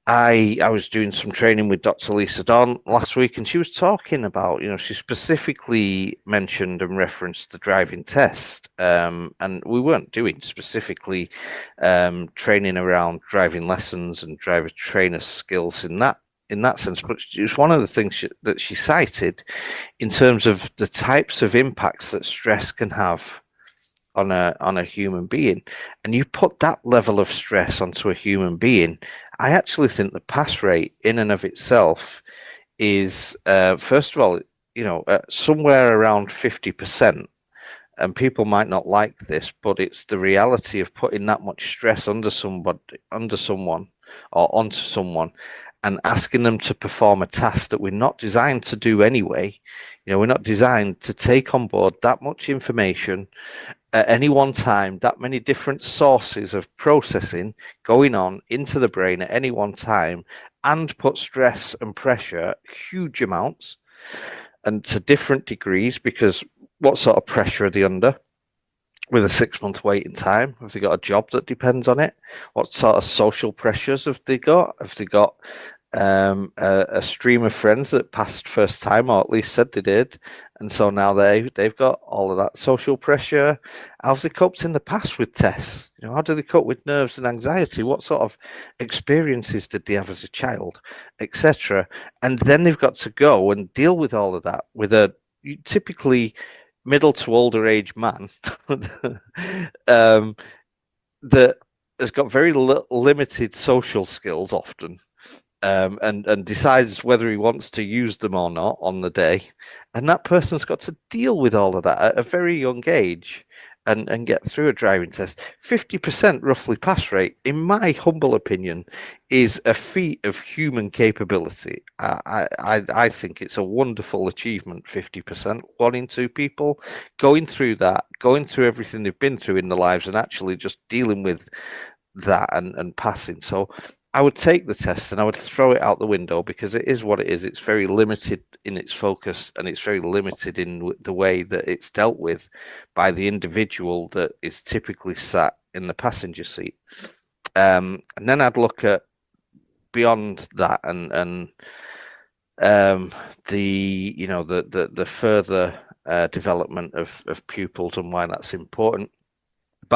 I was doing some training with Dr. Lisa Don last week, and she was talking about, she specifically mentioned and referenced the driving test, and we weren't doing specifically training around driving lessons and driver trainer skills in that sense, but it was one of the things that she cited in terms of the types of impacts that stress can have on a human being, and you put that level of stress onto a human being. I actually think the pass rate in and of itself is first of all, somewhere around 50%. And people might not like this, but it's the reality of putting that much stress under someone, or onto someone, and asking them to perform a task that we're not designed to do anyway. We're not designed to take on board that much information at any one time, that many different sources of processing going on into the brain at any one time, and put stress and pressure, huge amounts, and to different degrees, because what sort of pressure are they under? With a 6 month waiting time, have they got a job that depends on it? What sort of social pressures have they got? Have they got a stream of friends that passed first time, or at least said they did, and so now they've got all of that social pressure? How have they coped in the past with tests? How do they cope with nerves and anxiety? What sort of experiences did they have as a child, etc.? And then they've got to go and deal with all of that with a typically middle to older age man that has got very limited social skills often, and decides whether he wants to use them or not on the day. And that person's got to deal with all of that at a very young age, and get through a driving test. 50% roughly pass rate, in my humble opinion, is a feat of human capability. I think it's a wonderful achievement. 50%, 1 in 2 people going through that, going through everything they've been through in their lives, and actually just dealing with that and passing. So I would take the test and I would throw it out the window, because it is what it is. It's very limited in its focus, and it's very limited in the way that it's dealt with by the individual that is typically sat in the passenger seat. And then I'd look at beyond that, and the further development of pupils and why that's important.